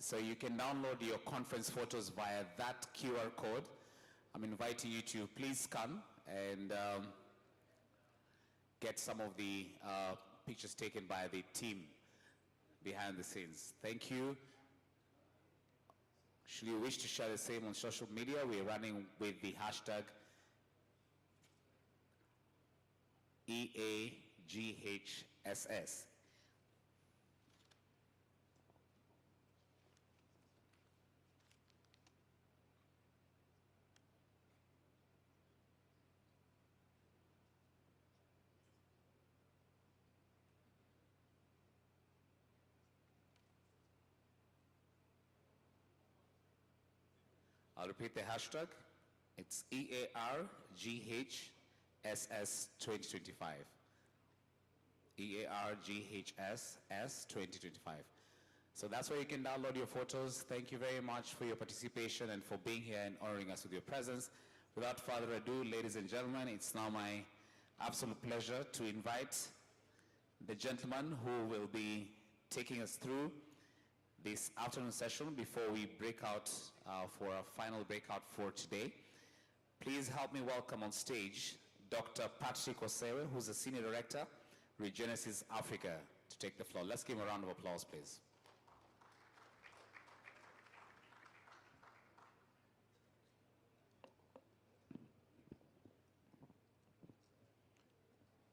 So you can download your conference photos via that QR code. I'm inviting you to please scan and get some of the pictures taken by the team behind the scenes. Thank you. Should you wish to share the same on social media, we're running with the hashtag EAGHSS. I'll repeat the hashtag. It's EARGHSS 2025. EARGHSS 2025. So that's where you can download your photos. Thank you very much for your participation and for being here and honoring us with your presence. Without further ado, ladies and gentlemen, it's now my absolute pleasure to invite the gentleman who will be taking us through this afternoon session before we break out for our final breakout for today. Please help me welcome on stage Dr. Patrick Osewe, who's the Senior Director, Regenesis Africa, to take the floor. Let's give him a round of applause, please.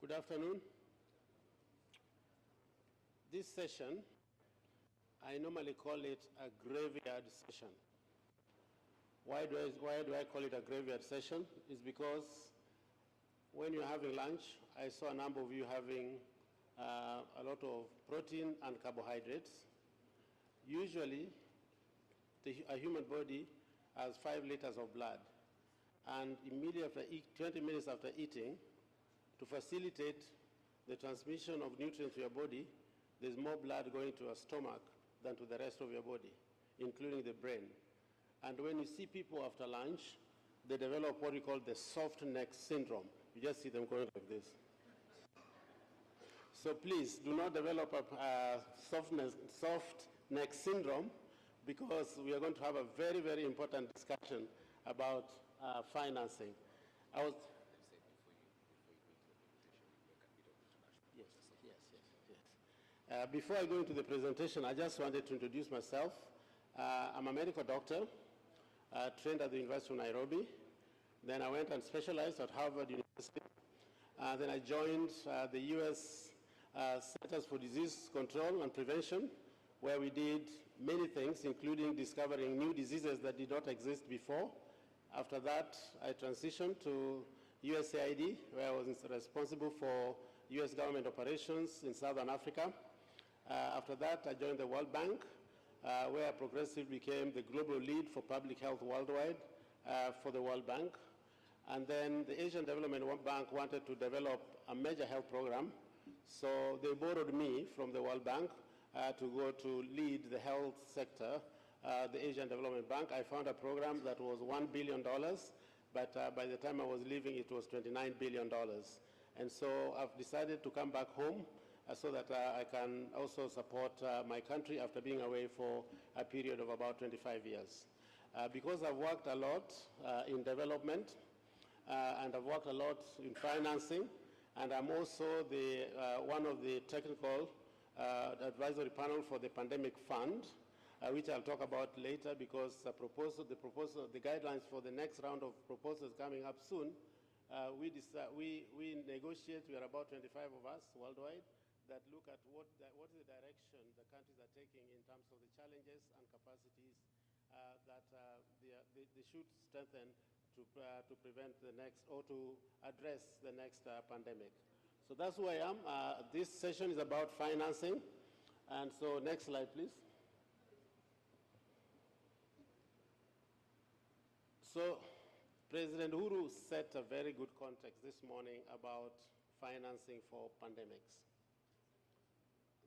Good afternoon. This session, I normally call it a graveyard session. Why do I call it a graveyard session? It's because when you're having lunch, I saw a number of you having a lot of protein and carbohydrates. Usually, a human body has 5 liters of blood. And immediately after 20 minutes after eating, to facilitate the transmission of nutrients to your body, there's more blood going to your stomach than to the rest of your body, including the brain. And when you see people after lunch, they develop what we call the soft neck syndrome. You just see them going like this. So please, do not develop a soft neck syndrome, because we are going to have a very, very important discussion about financing. Before I go into the presentation, I just wanted to introduce myself. I'm a medical doctor, trained at the University of Nairobi. Then I went and specialized at Harvard University. Then I joined the US Centers for Disease Control and Prevention, where we did many things, including discovering new diseases that did not exist before. After that, I transitioned to USAID, where I was responsible for US government operations in Southern Africa. After that, I joined the World Bank, where I progressively became the global lead for public health worldwide for the World Bank. And then the Asian Development Bank wanted to develop a major health program, so they borrowed me from the World Bank to go to lead the health sector, the Asian Development Bank. I found a program that was $1 billion, but by the time I was leaving, it was $29 billion. And so I've decided to come back home so that I can also support my country after being away for a period of about 25 years. Because I've worked a lot in development, and I've worked a lot in financing, and I'm also one of the technical advisory panel for the Pandemic Fund, which I'll talk about later, because the guidelines for the next round of proposals coming up soon, we negotiate. We are about 25 of us worldwide that look at what is the direction the countries are taking in terms of the challenges and capacities that they should strengthen to prevent the next, or to address the next pandemic. So that's who I am. This session is about financing. And so next slide, please. So President Uhuru set a very good context this morning about financing for pandemics.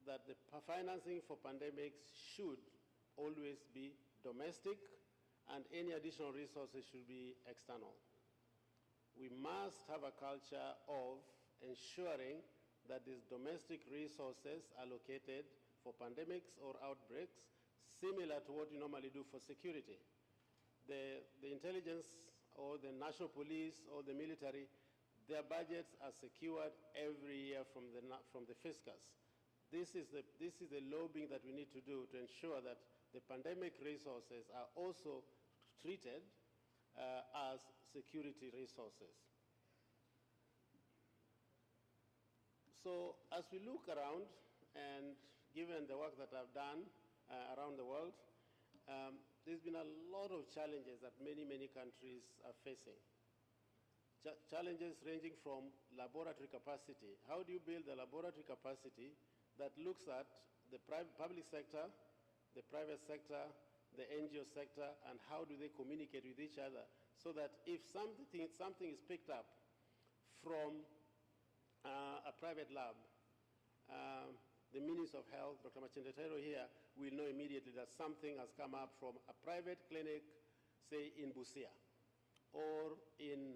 That the financing for pandemics should always be domestic, and any additional resources should be external. We must have a culture of ensuring that these domestic resources allocated for pandemics or outbreaks similar to what you normally do for security. The intelligence or the national police or the military, their budgets are secured every year from the fiscus. This is the lobbying that we need to do to ensure that the pandemic resources are also treated as security resources. So as we look around, and given the work that I've done around the world, there's been a lot of challenges that many, many countries are facing. Challenges ranging from laboratory capacity. How do you build a laboratory capacity that looks at the public sector, the private sector, the NGO sector, and how do they communicate with each other so that if something is picked up from a private lab, the Minister of Health, Dr. Machengetero here, will know immediately that something has come up from a private clinic, say in Busia, or in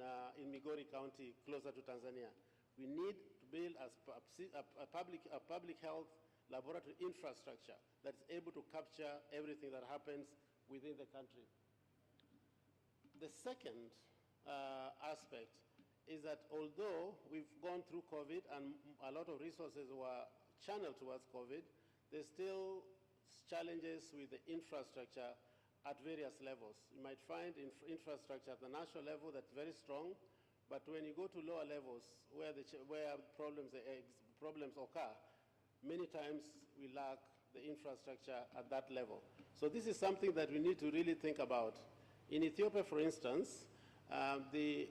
Migori County, closer to Tanzania. We need to build a public health laboratory infrastructure that is able to capture everything that happens within the country. The second aspect is that although we've gone through COVID and a lot of resources were channeled towards COVID, there's still challenges with the infrastructure at various levels. You might find infrastructure at the national level that's very strong, but when you go to lower levels where problems occur, many times we lack the infrastructure at that level. So this is something that we need to really think about. In Ethiopia, for instance, the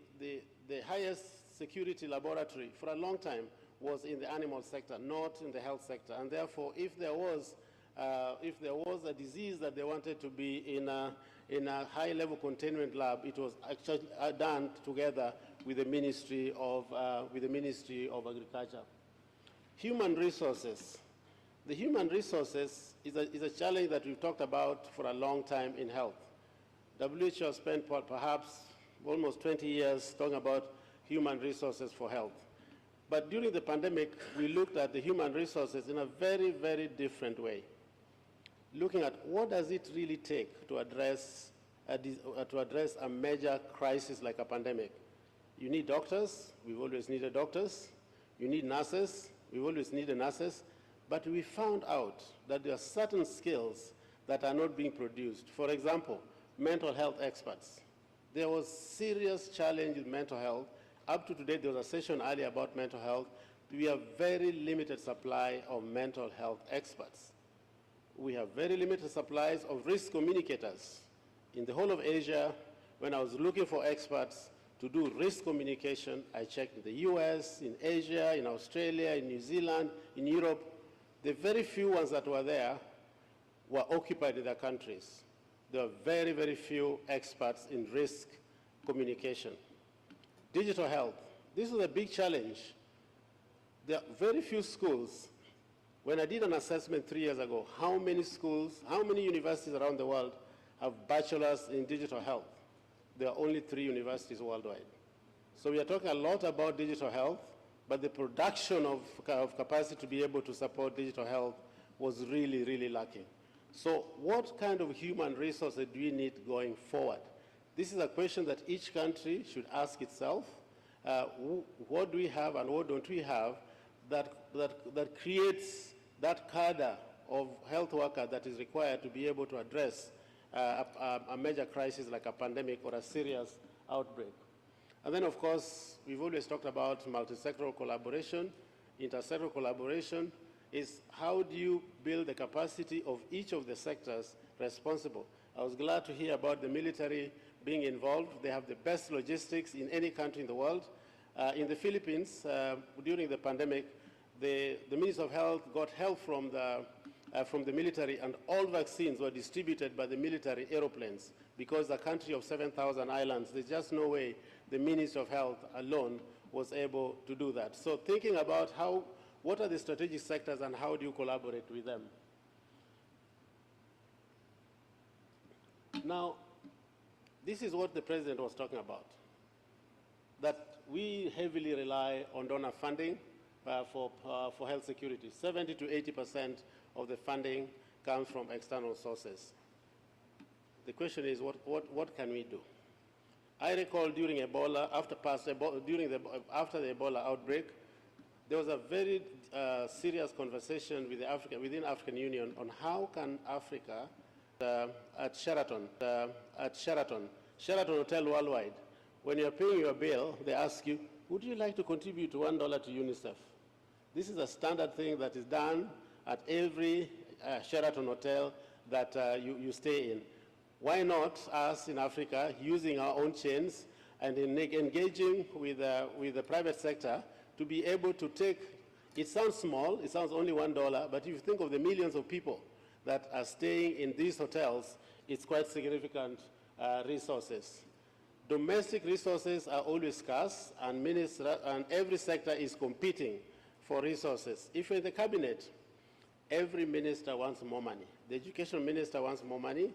highest security laboratory for a long time was in the animal sector, not in the health sector. And therefore, if there was a disease that they wanted to be in a high-level containment lab, it was actually done together with the Ministry of Agriculture. Human resources. The human resources is a challenge that we've talked about for a long time in health. WHO has spent perhaps almost 20 years talking about human resources for health. But during the pandemic, we looked at the human resources in a very, very different way, looking at what does it really take to address a major crisis like a pandemic. You need doctors. We've always needed doctors. You need nurses. We've always needed nurses. But we found out that there are certain skills that are not being produced. For example, mental health experts. There was serious challenge with mental health. Up to today, there was a session earlier about mental health. We have very limited supply of mental health experts. We have very limited supplies of risk communicators. In the whole of Asia, when I was looking for experts to do risk communication, I checked in the US, in Asia, in Australia, in New Zealand, in Europe. The very few ones that were there were occupied in their countries. There are very, very few experts in risk communication. Digital health. This is a big challenge. There are very few schools. When I did an assessment 3 years ago, how many schools, how many universities around the world have bachelors in digital health? There are only 3 universities worldwide. So we are talking a lot about digital health, but the production of capacity to be able to support digital health was really, really lacking. So what kind of human resources do we need going forward? This is a question that each country should ask itself. What do we have and what don't we have that creates that cadre of health workers that is required to be able to address a major crisis like a pandemic or a serious outbreak? And then, of course, we've always talked about multi-sectoral collaboration. Inter-sectoral collaboration is how do you build the capacity of each of the sectors responsible. I was glad to hear about the military being involved. They have the best logistics in any country in the world. In the Philippines, during the pandemic, the Ministry of Health got help from the military, and all vaccines were distributed by the military aeroplanes because the country of 7,000 islands, there's just no way the Ministry of Health alone was able to do that. So thinking about what are the strategic sectors and how do you collaborate with them? Now, this is what the President was talking about, that we heavily rely on donor funding for health security. 70 to 80% of the funding comes from external sources. The question is, what can we do? I recall during Ebola, after the Ebola outbreak, there was a very serious conversation within African Union on how can Africa, at Sheraton Hotel Worldwide, when you're paying your bill, they ask you, would you like to contribute $1 to UNICEF? This is a standard thing that is done at every Sheraton hotel that you stay in. Why not us in Africa using our own chains and engaging with the private sector to be able to take, it sounds small, it sounds only $1, but if you think of the millions of people that are staying in these hotels, it's quite significant resources. Domestic resources are always scarce, and every sector is competing for resources. If you're in the cabinet, every minister wants more money. The education minister wants more money,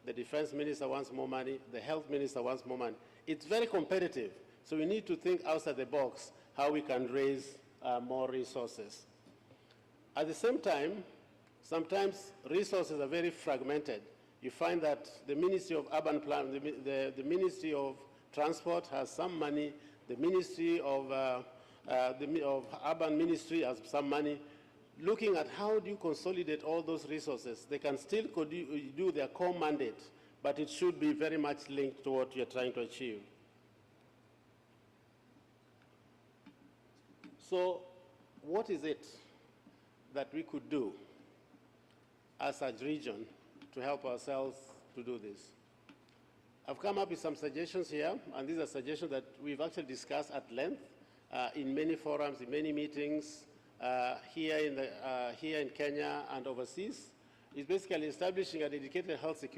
the defense minister wants more money, the health minister wants more money. It's very competitive, so we need to think outside the box how we can raise more resources. At the same time, sometimes resources are very fragmented. You find that the Ministry of Urban Planning, the Ministry of Transport has some money, the Ministry of Urban Ministry has some money. Looking at how do you consolidate all those resources, they can still do their core mandate, but it should be very much linked to what you're trying to achieve. So what is it that we could do as a region to help ourselves to do this? I've come up with some suggestions here, and these are suggestions that we've actually discussed at length in many forums, in many meetings, here in Kenya and overseas. Is basically establishing a dedicated health security